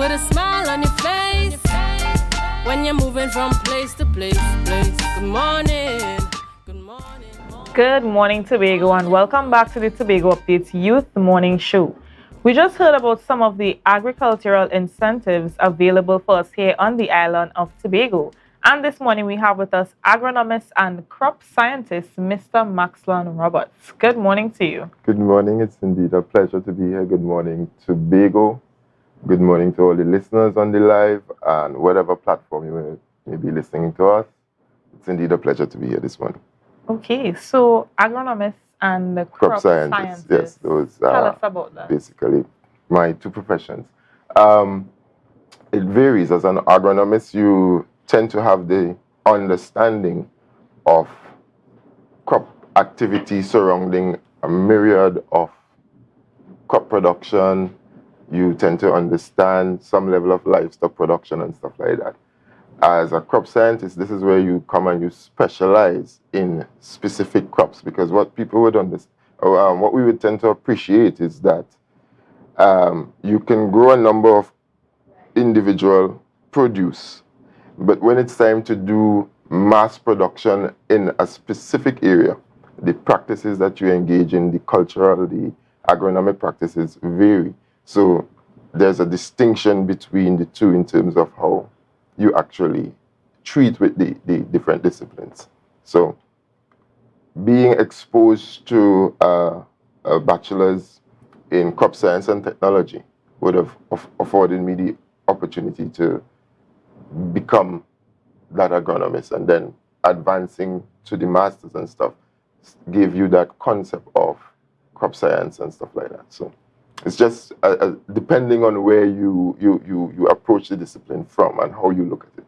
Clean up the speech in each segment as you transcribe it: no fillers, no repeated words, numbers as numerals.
put a smile on your face when you're moving from place to place. Good morning. Good morning. Good morning, Tobago, and welcome back to the Tobago Updates Youth Morning Show. We just heard about some of the agricultural incentives available for us here on the island of Tobago. And this morning we have with us agronomist and crop scientist, Mr. Maxlon Roberts. Good morning to you. Good morning. It's indeed a pleasure to be here. Good morning, Tobago. Good morning to all the listeners on the live and whatever platform you may be listening to us. It's indeed a pleasure to be here this morning. Okay, so agronomists and crop scientists. Yes, those Tell us about that. Basically my two professions. It varies. As an agronomist, you tend to have the understanding of crop activity surrounding a myriad of crop production. You tend to understand some level of livestock production and stuff like that. As a crop scientist, this is where you come and you specialize in specific crops, because what people would understand, what we would tend to appreciate is that you can grow a number of individual produce, but when it's time to do mass production in a specific area, the practices that you engage in, the cultural, the agronomic practices vary. So there's a distinction between the two in terms of how you actually treat with the different disciplines. So being exposed to a bachelor's in crop science and technology would have afforded me the opportunity to become that agronomist, and then advancing to the masters and stuff gave you that concept of crop science and stuff like that. So it's just depending on where you approach the discipline from and how you look at it.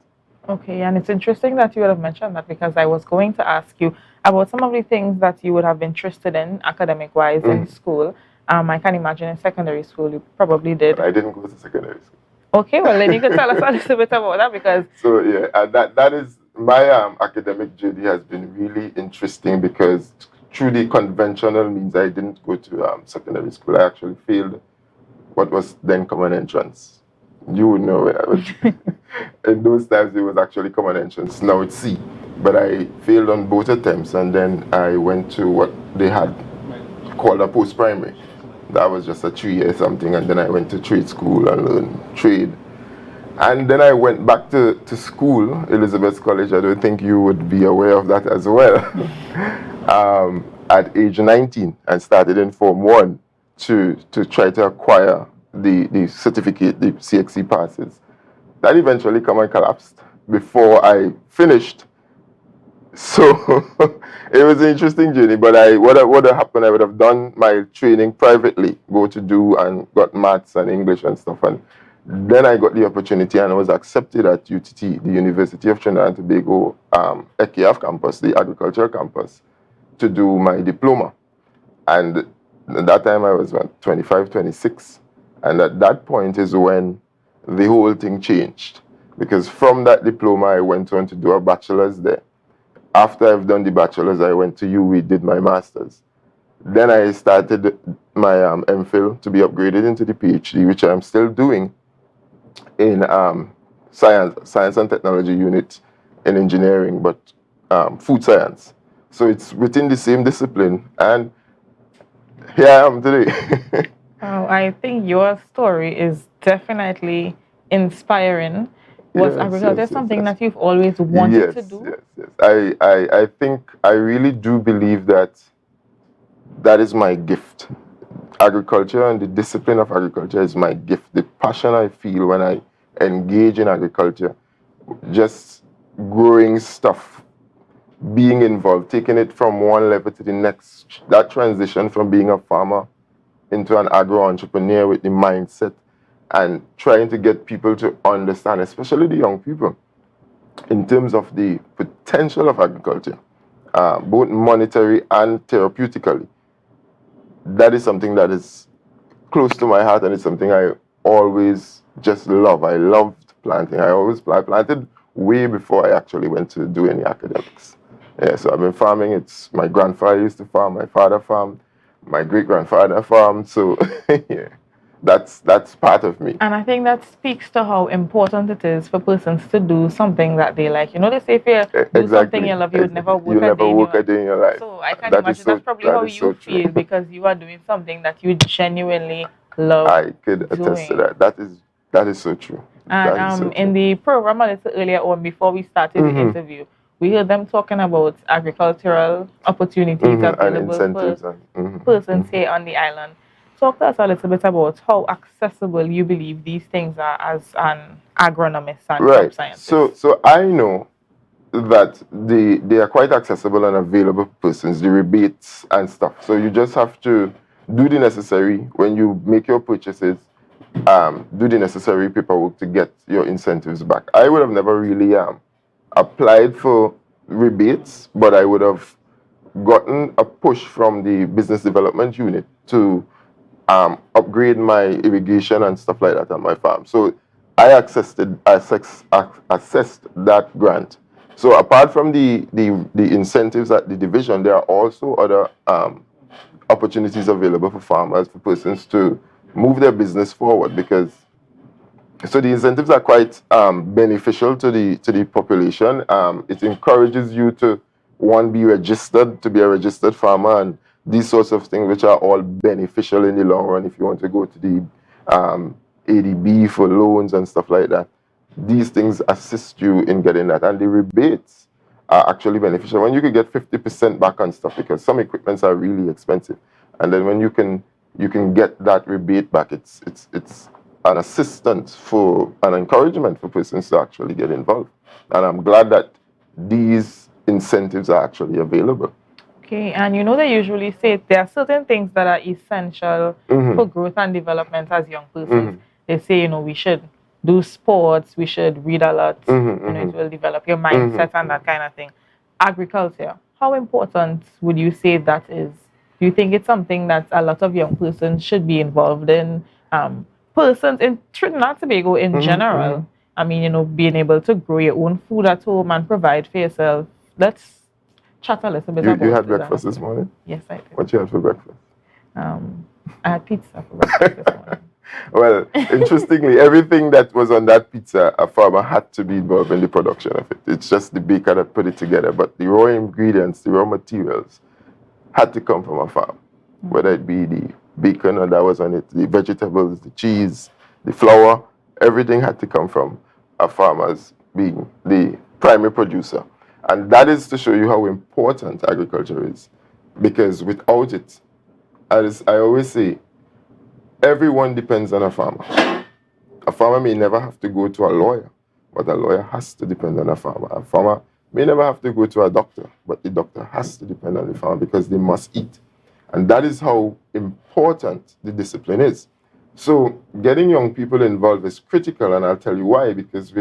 Okay, and it's interesting that you would have mentioned that, because I was going to ask you about some of the things that you would have been interested in academic-wise in school. I can imagine in secondary school you probably did. But I didn't go to secondary school. Okay, well then you could tell us a little bit about that, because... So yeah, that is, my academic journey has been really interesting, because through the conventional means I didn't go to secondary school. I actually failed what was then common entrance. You would know it. In those times it was actually common entrance. Now it's C. But I failed on both attempts, and then I went to what they had called a post-primary. That was just a 3-year something, and then I went to trade school and learned trade. And then I went back to school, Elizabeth's College. I don't think you would be aware of that as well. At age 19, and started in Form 1 to try to acquire the certificate, the CXC passes. That eventually come and collapsed before I finished. So it was an interesting journey, but what happened, I would have done my training privately, go to do, and got maths and English and stuff. And then I got the opportunity, and I was accepted at UTT, the University of Trinidad and Tobago, EKF campus, the agricultural campus, to do my diploma. And at that time I was 25, 26. And at that point is when the whole thing changed. Because from that diploma, I went on to do a bachelor's there. After I've done the bachelor's, I went to UWI, did my master's. Then I started my MPhil to be upgraded into the PhD, which I'm still doing in science and technology unit in engineering, but food science. So it's within the same discipline, and here I am today. Oh, I think your story is definitely inspiring. Was agriculture something that you've always wanted to do? Yes. I think I really do believe that is my gift. Agriculture and the discipline of agriculture is my gift. The passion I feel when I engage in agriculture, just growing stuff, being involved, taking it from one level to the next, that transition from being a farmer into an agro-entrepreneur with the mindset, and trying to get people to understand, especially the young people, in terms of the potential of agriculture, both monetary and therapeutically. That is something that is close to my heart, and it's something I always just love. I loved planting. I planted way before I actually went to do any academics. Yeah, so I've been farming. It's my grandfather used to farm, my father farmed, my great-grandfather farmed, so yeah. that's part of me. And I think that speaks to how important it is for persons to do something that they like. You know, they say if you do something Exactly. you love, you would never You work a never day in your work a life. day in your life. So I can That is imagine so that's probably that how is so you true. feel because you are doing something that you genuinely love I could attest to doing. that. That is so true. And That is so in true. the program a little earlier on, before we started the interview, we heard them talking about agricultural opportunities And available for incentives and persons here on the island. Talk to us a little bit about how accessible you believe these things are as an agronomist and crop right. scientist. So I know that they are quite accessible and available for persons, the rebates and stuff. So you just have to do the necessary when you make your purchases. Do the necessary paperwork to get your incentives back. I would have never really applied for rebates, but I would have gotten a push from the business development unit to upgrade my irrigation and stuff like that on my farm. So I assessed that grant. So apart from the incentives at the division, there are also other opportunities available for farmers, for persons to move their business forward, because so the incentives are quite beneficial to the population. It encourages you to be registered, to be a registered farmer, and these sorts of things, which are all beneficial in the long run. If you want to go to the ADB for loans and stuff like that, these things assist you in getting that, and the rebates are actually beneficial. When you could get 50% back on stuff, because some equipments are really expensive, and then when you can get that rebate back, it's an assistance for an encouragement for persons to actually get involved. And I'm glad that these incentives are actually available. Okay, and you know they usually say there are certain things that are essential for growth and development as young persons. They say, you know, we should do sports, we should read a lot, you know, it will develop your mindset and that kind of thing. Agriculture, how important would you say that is? Do you think it's something that a lot of young persons should be involved in? Persons in Trinidad and Tobago in general. I mean, you know, being able to grow your own food at home and provide for yourself. Let's chat a little bit about You had that. breakfast this morning? Yes, I did. What you had for breakfast? I had pizza for breakfast this morning. Well, interestingly, everything that was on that pizza, a farmer had to be involved in the production of it. It's just the baker that put it together. But the raw ingredients, the raw materials, had to come from a farm. Whether it be the bacon or that was on it, the vegetables, the cheese, the flour, everything had to come from a farmer's being the primary producer. And that is to show you how important agriculture is. Because without it, as I always say, everyone depends on a farmer. A farmer may never have to go to a lawyer, but a lawyer has to depend on a farmer. A farmer may never have to go to a doctor, but the doctor has to depend on the farmer because they must eat. And that is how important the discipline is. So getting young people involved is critical, and I'll tell you why. Because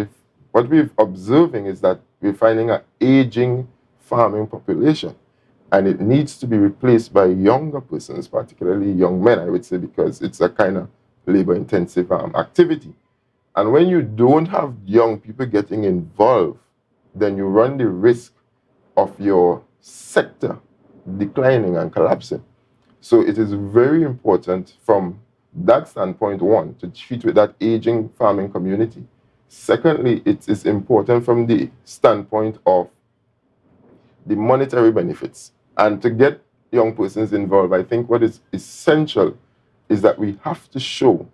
what we're observing is that we're finding an aging farming population, and it needs to be replaced by younger persons, particularly young men, I would say, because it's a kind of labor-intensive activity. And when you don't have young people getting involved, then you run the risk of your sector declining and collapsing. So it is very important from that standpoint, one, to treat with that aging farming community. Secondly, it is important from the standpoint of the monetary benefits. And to get young persons involved, I think what is essential is that we have to show,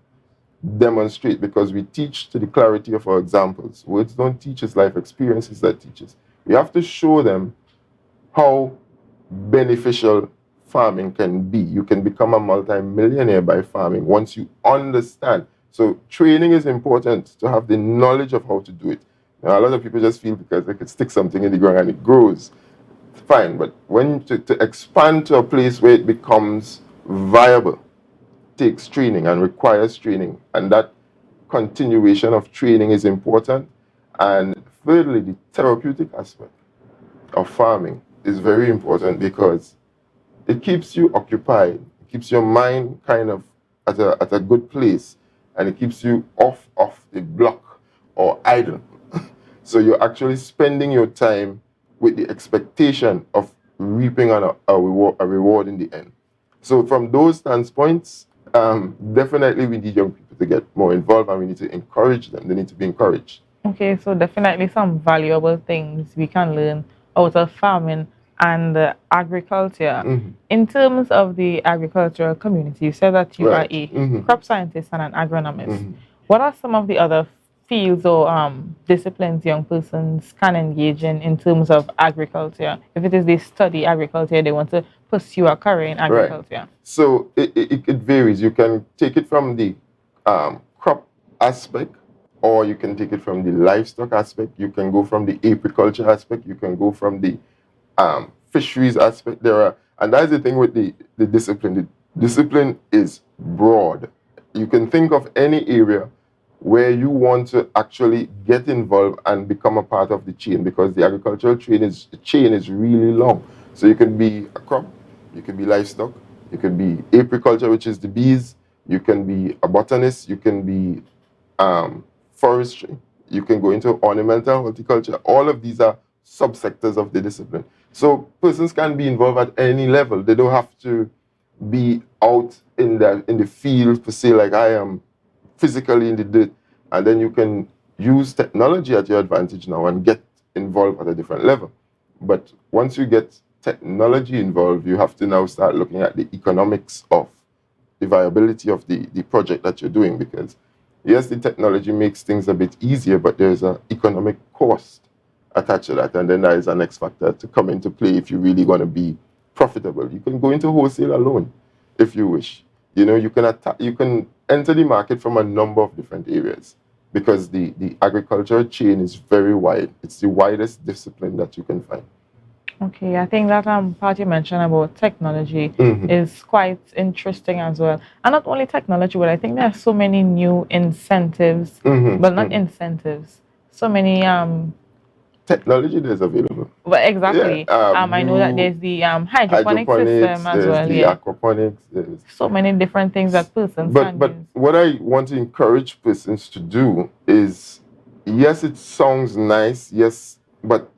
demonstrate, because we teach to the clarity of our examples. Words don't teach us, life experiences that teach us. We have to show them how beneficial farming can be. You can become a multi-millionaire by farming once you understand. So training is important, to have the knowledge of how to do it. Now, a lot of people just feel because they could stick something in the ground and it grows. Fine, but when to expand to a place where it becomes viable takes training and requires training, and that continuation of training is important. And thirdly, the therapeutic aspect of farming is very important because it keeps you occupied, it keeps your mind kind of at a good place, and it keeps you off the block or idle. So you're actually spending your time with the expectation of reaping a reward in the end. So from those standpoints, Definitely we need young people to get more involved, and we need to encourage them. They need to be encouraged. Okay, so definitely some valuable things we can learn out of farming and agriculture. Mhm. In terms of the agricultural community, you said that you are Right. a Mhm. crop scientist and an agronomist. Mhm. What are some of the other fields or disciplines young persons can engage in terms of agriculture? If it is they study agriculture, they want to pursue a career in Right. agriculture. So it varies. You can take it from the crop aspect, or you can take it from the livestock aspect. You can go from the apiculture aspect. You can go from the fisheries aspect. And that's the thing with the discipline. The discipline is broad. You can think of any area where you want to actually get involved and become a part of the chain, because the agricultural chain is really long. So you can be a crop, you can be livestock, you can be apiculture, which is the bees, you can be a botanist, you can be forestry, you can go into ornamental horticulture. All of these are subsectors of the discipline. So persons can be involved at any level. They don't have to be out in the field to say like I am physically in the dirt, and then you can use technology at your advantage now and get involved at a different level. But once you get technology involved, you have to now start looking at the economics of the viability of the project that you're doing, because yes, the technology makes things a bit easier, but there's an economic cost attached to that, and then there is an X factor to come into play if you really want to be profitable. You can go into wholesale alone if you wish. You know, you can enter the market from a number of different areas, because the agricultural chain is very wide. It's the widest discipline that you can find. Okay, I think that part you mentioned about technology Mhm. is quite interesting as well. And not only technology, but I think there are so many new incentives, Mhm. but not Mhm. incentives. So many Technology that is available. but Yeah, exactly. I know that there's the hydroponic hydroponics, system as there's well, the yeah. aquaponics, there's So many different things that persons but can but use. what I want to encourage persons to do is, yes, it sounds nice, yes, but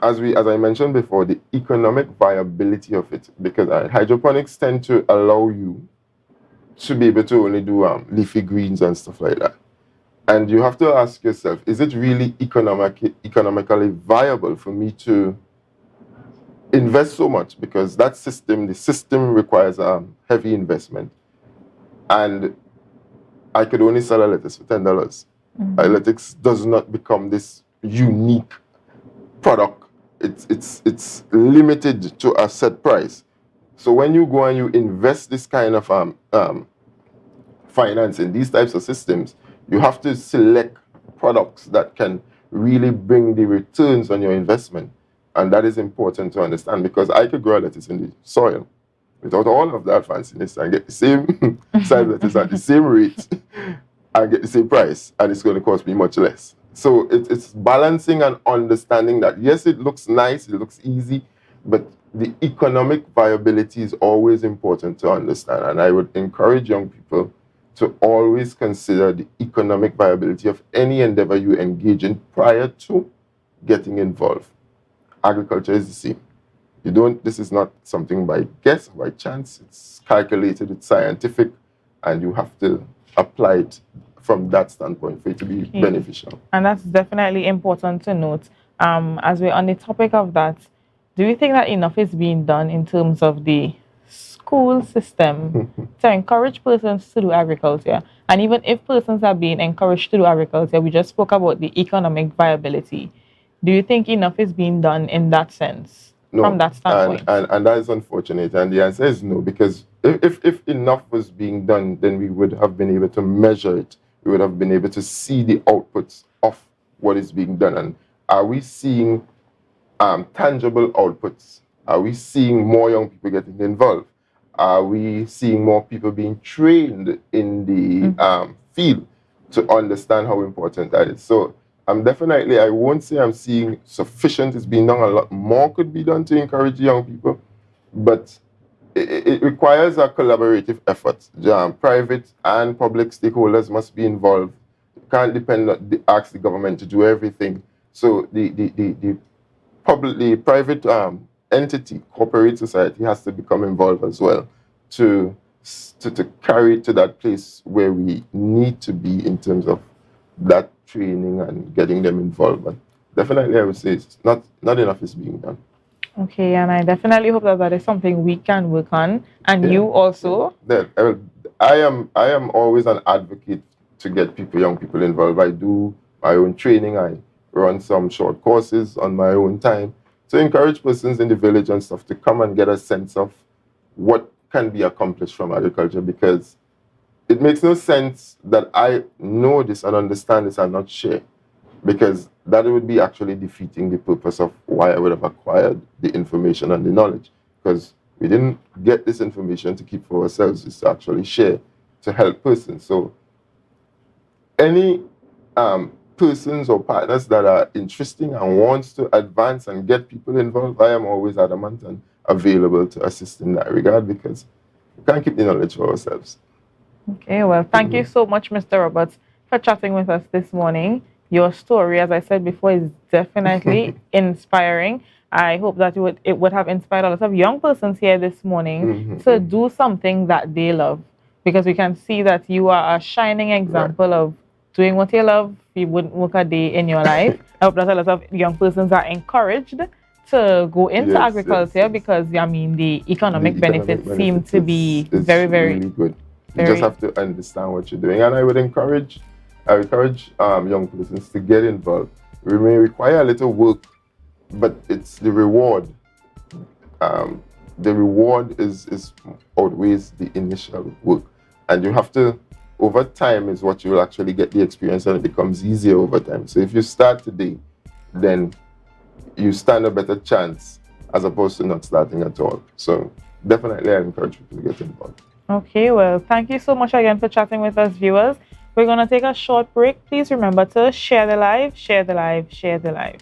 as I mentioned before, the economic viability of it, because hydroponics tend to allow you to be able to only do leafy greens and stuff like that. And you have to ask yourself, is it really economically viable for me to invest so much? Because the system requires heavy investment. And I could only sell a lettuce for $10. Lettuce does not become this unique product. It's limited to a set price. So when you go and you invest this kind of finance in these types of systems, you have to select products that can really bring the returns on your investment. And that is important to understand, because I could grow lettuce in the soil without all of that fanciness and get the same size lettuce at the same rate and get the same price, and it's going to cost me much less. So it's balancing and understanding that, yes, it looks nice, it looks easy, but the economic viability is always important to understand. And I would encourage young people to always consider the economic viability of any endeavor you engage in prior to getting involved. Agriculture is the same. This is not something by guess or by chance. It's calculated, it's scientific, and you have to apply it from that standpoint for it to be beneficial. And that's definitely important to note. As we're on the topic of that, do you think that enough is being done in terms of the school system to encourage persons to do agriculture? And even if persons are being encouraged to do agriculture, we just spoke about the economic viability. Do you think enough is being done in that sense, from No, that standpoint? and that is unfortunate. And the answer is no, because if enough was being done, then we would have been able to measure it. We would have been able to see the outputs of what is being done. And are we seeing tangible outputs? Are we seeing more young people getting involved? Are we seeing more people being trained in the field to understand how important that is? So I won't say I'm seeing sufficient is being done. A lot more could be done to encourage young people, but it requires a collaborative effort. Private and public stakeholders must be involved. You can't ask the government to do everything. So the private entity, corporate society, has to become involved as well to to carry it to that place where we need to be in terms of that training and getting them involved. But definitely, I would say it's not enough is being done. Okay, and I definitely hope that that is something we can work on, and Yeah. you also. I am always an advocate to get young people involved. I do my own training. I run some short courses on my own time to encourage persons in the village and stuff to come and get a sense of what can be accomplished from agriculture, because it makes no sense that I know this and understand this and not share, because that would be actually defeating the purpose of why I would have acquired the information and the knowledge, because we didn't get this information to keep for ourselves, it's to actually share to help persons. So any persons or partners that are interesting and wants to advance and get people involved, I am always adamant and available to assist in that regard, because we can't keep the knowledge for ourselves. Okay, well, thank you so much, Mr. Roberts, for chatting with us this morning. Your story, as I said before, is definitely inspiring. I hope that it would have inspired a lot of young persons here this morning to do something that they love, because we can see that you are a shining example of doing what you love. You wouldn't work a day in your life. I hope that a lot of young persons are encouraged to go into agriculture, because I mean the economic benefits seem to be very really good. You just have to understand what you're doing, and I encourage young persons to get involved. We may require a little work, but it's the reward. The reward is outweighs the initial work, and you have to, over time is what you will actually get the experience, and it becomes easier over time. So if you start today, then you stand a better chance as opposed to not starting at all. So definitely I encourage people to get involved. Okay, well, thank you so much again for chatting with us, viewers. We're going to take a short break. Please remember to share the live, share the live, share the live.